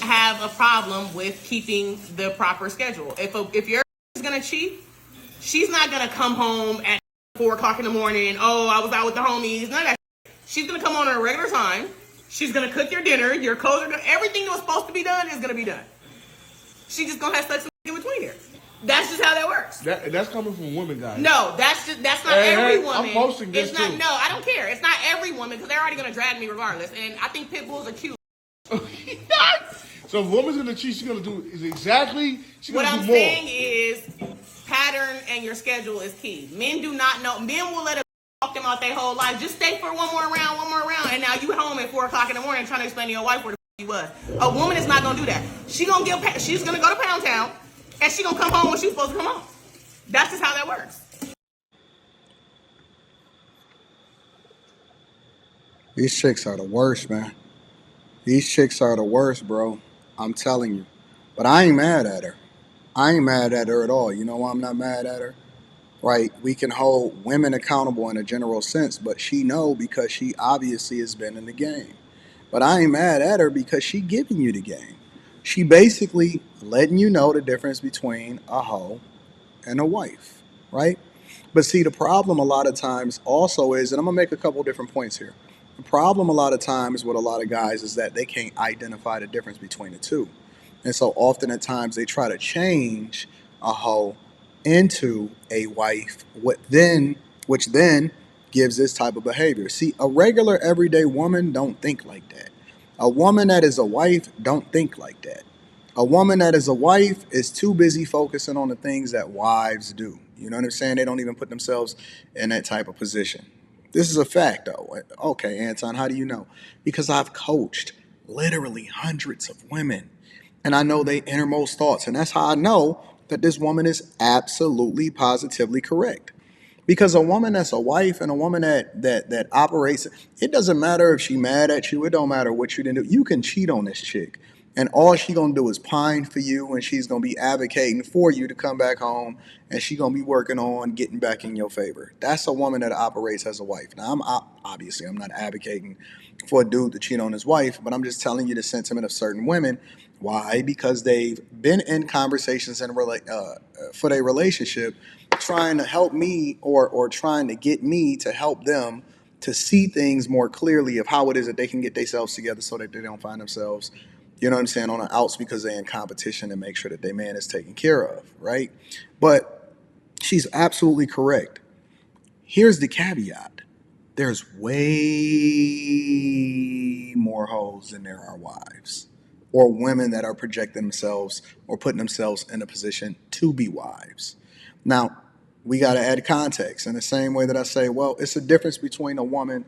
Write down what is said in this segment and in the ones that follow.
have a problem with keeping the proper schedule. If your is gonna cheat, she's not gonna come home at 4 o'clock in the morning. Oh, I was out with the homies. None of that. She's gonna come on at a regular time. She's gonna cook your dinner. Your clothes are gonna, everything that was supposed to be done is gonna be done. She just gonna have sex in between here. That's just how that works. That's coming from women, guys. No, that's not every woman. I'm posting this it's not, too. No, I don't care. It's not every woman because they're already gonna drag me regardless. And I think pit bulls are cute. So if a woman's gonna cheat, she's gonna do is exactly. She's What gonna I'm do more. saying is, pattern and your schedule is key. Men do not know. Men will let it walk them out their whole life. Just stay for one more round, and now you home at 4 o'clock in the morning trying to explain to your wife where the you was. A woman is not gonna do that. She's gonna go to Pound Town, and she's gonna come home when she's supposed to come home. That's just how that works. These chicks are the worst, man. These chicks are the worst, bro. I'm telling you. But I ain't mad at her. I ain't mad at her at all. You know why I'm not mad at her? Right? We can hold women accountable in a general sense, but she know because she obviously has been in the game. But I ain't mad at her because she giving you the game. She basically letting you know the difference between a hoe and a wife, right? But see, the problem a lot of times also is, and I'm gonna make a couple different points here. The problem a lot of times with a lot of guys is that they can't identify the difference between the two. And so often at times they try to change a hoe into a wife, which then gives this type of behavior. See, a regular everyday woman don't think like that. A woman that is a wife don't think like that. A woman that is a wife is too busy focusing on the things that wives do. You know what I'm saying? They don't even put themselves in that type of position. This is a fact, though. Okay, Anton, how do you know? Because I've coached literally hundreds of women, and I know their innermost thoughts, and that's how I know that this woman is absolutely, positively correct. Because a woman that's a wife and a woman that operates, it doesn't matter if she mad at you. It don't matter what you didn't do. You can cheat on this chick, and all she gonna do is pine for you, and she's gonna be advocating for you to come back home, and she gonna be working on getting back in your favor. That's a woman that operates as a wife. Now, obviously I'm not advocating for a dude to cheat on his wife, but I'm just telling you the sentiment of certain women. Why? Because they've been in conversations and for their relationship, trying to help me or trying to get me to help them to see things more clearly of how it is that they can get themselves together so that they don't find themselves, you know what I'm saying, on the outs because they're in competition and make sure that their man is taken care of, right? But she's absolutely correct. Here's the caveat. There's way more hoes than there are wives or women that are projecting themselves or putting themselves in a position to be wives. Now, we got to add context in the same way that I say, well, it's a difference between a woman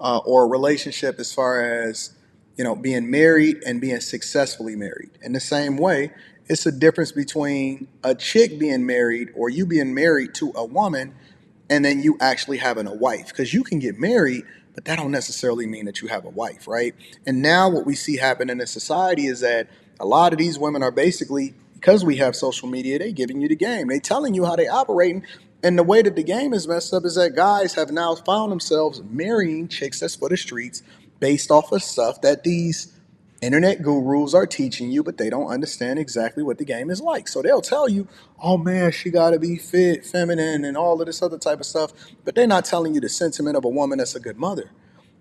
or a relationship as far as, you know, being married and being successfully married. In the same way, it's a difference between a chick being married or you being married to a woman and then you actually having a wife. Because you can get married, but that don't necessarily mean that you have a wife, right? And now what we see happen in the society is that a lot of these women are basically, because we have social media, they giving you the game. They telling you how they operating. And the way that the game is messed up is that guys have now found themselves marrying chicks that's for the streets based off of stuff that these internet gurus are teaching you, but they don't understand exactly what the game is like. So they'll tell you, oh man, she got to be fit, feminine, and all of this other type of stuff. But they're not telling you the sentiment of a woman that's a good mother.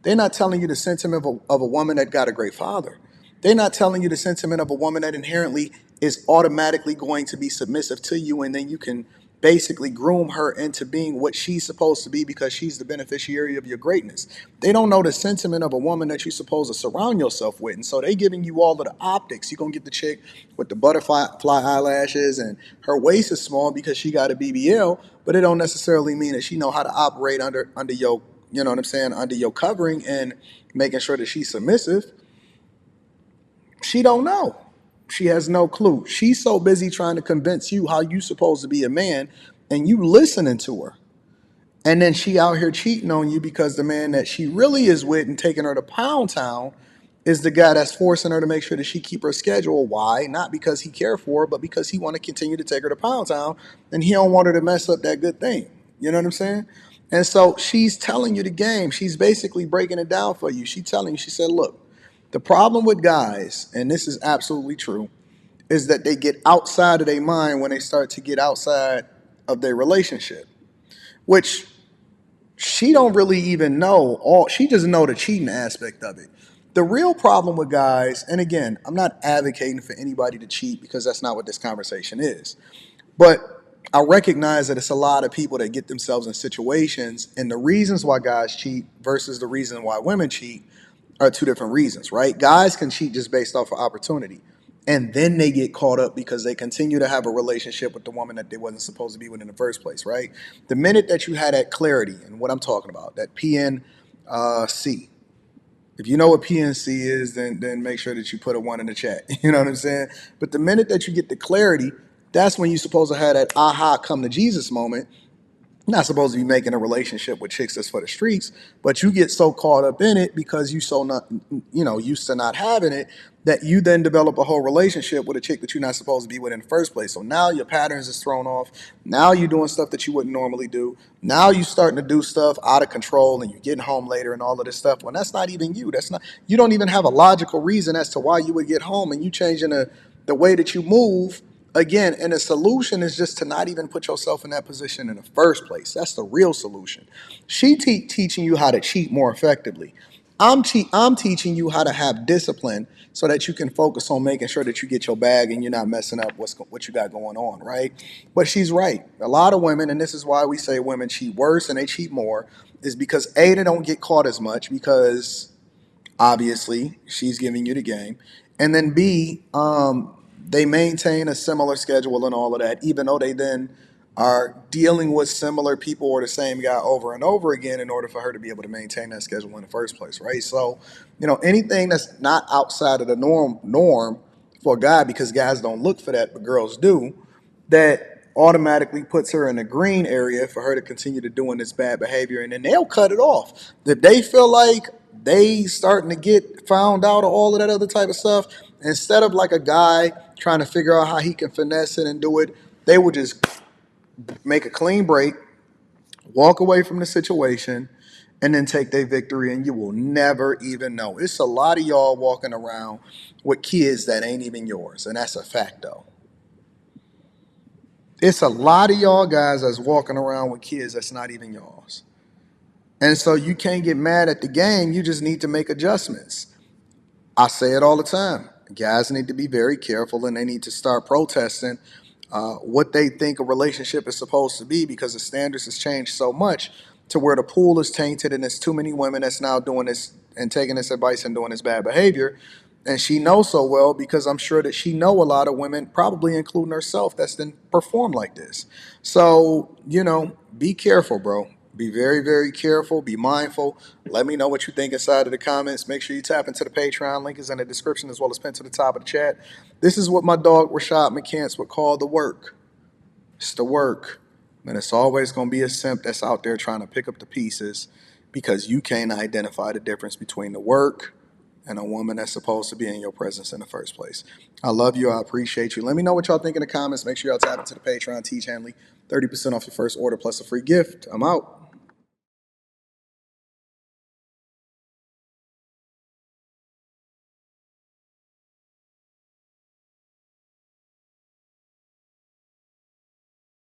They're not telling you the sentiment of a woman that got a great father. They're not telling you the sentiment of a woman that inherently is automatically going to be submissive to you, and then you can basically groom her into being what she's supposed to be because she's the beneficiary of your greatness. They don't know the sentiment of a woman that you're supposed to surround yourself with. And so they giving you all of the optics. You're going to get the chick with the butterfly eyelashes and her waist is small because she got a BBL, but it don't necessarily mean that she know how to operate under your, you know what I'm saying, under your covering and making sure that she's submissive. She don't know. She has no clue. She's so busy trying to convince you how you supposed to be a man and you listening to her. And then she out here cheating on you because the man that she really is with and taking her to Pound Town is the guy that's forcing her to make sure that she keep her schedule. Why? Not because he care for her, but because he want to continue to take her to Pound Town and he don't want her to mess up that good thing. You know what I'm saying? And so she's telling you the game. She's basically breaking it down for you. She's telling you, she said, look, The problem with guys, and this is absolutely true, is that they get outside of their mind when they start to get outside of their relationship, which she don't really even know all. She just know the cheating aspect of it. The real problem with guys, and again, I'm not advocating for anybody to cheat because that's not what this conversation is. But I recognize that it's a lot of people that get themselves in situations, and the reasons why guys cheat versus the reason why women cheat are two different reasons, right? Guys can cheat just based off of opportunity. And then they get caught up because they continue to have a relationship with the woman that they wasn't supposed to be with in the first place, right? The minute that you had that clarity, and what I'm talking about, that PNC. If you know what PNC is, then make sure that you put a one in the chat. You know what I'm saying? But the minute that you get the clarity, that's when you're supposed to have that aha come to Jesus moment. Not supposed to be making a relationship with chicks that's for the streets, but you get so caught up in it because you so not, used to not having it, that you then develop a whole relationship with a chick that you're not supposed to be with in the first place. So now your patterns is thrown off. Now you're doing stuff that you wouldn't normally do. Now you're starting to do stuff out of control, and you're getting home later and all of this stuff. When that's not even you. That's not. You don't even have a logical reason as to why you would get home, and you changing the way that you move. Again, and the solution is just to not even put yourself in that position in the first place. That's the real solution. She teaching you how to cheat more effectively. I'm teaching you how to have discipline so that you can focus on making sure that you get your bag and you're not messing up what you got going on, right? But she's right. A lot of women, and this is why we say women cheat worse and they cheat more, is because A, they don't get caught as much because obviously she's giving you the game, and then B, they maintain a similar schedule and all of that, even though they then are dealing with similar people or the same guy over and over again in order for her to be able to maintain that schedule in the first place, right? So, anything that's not outside of the norm for a guy, because guys don't look for that, but girls do, that automatically puts her in the green area for her to continue to doing this bad behavior, and then they'll cut it off. If they feel like they starting to get found out or all of that other type of stuff, instead of like a guy trying to figure out how he can finesse it and do it, they will just make a clean break, walk away from the situation, and then take their victory, and you will never even know. It's a lot of y'all walking around with kids that ain't even yours, and that's a fact though. It's a lot of y'all guys that's walking around with kids that's not even yours. And so you can't get mad at the game. You just need to make adjustments. I say it all the time. Guys need to be very careful, and they need to start protesting what they think a relationship is supposed to be, because the standards has changed so much to where the pool is tainted, and there's too many women that's now doing this and taking this advice and doing this bad behavior. And she knows so well, because I'm sure that she know a lot of women, probably including herself, that's then performed like this. So, be careful, bro. Be very, very careful. Be mindful. Let me know what you think inside of the comments. Make sure you tap into the Patreon. Link is in the description as well as pinned to the top of the chat. This is what my dog Rashad McCants would call the work. It's the work. And it's always going to be a simp that's out there trying to pick up the pieces, because you can't identify the difference between the work and a woman that's supposed to be in your presence in the first place. I love you. I appreciate you. Let me know what y'all think in the comments. Make sure y'all tap into the Patreon. Teach Hanley. 30% off your first order plus a free gift. I'm out.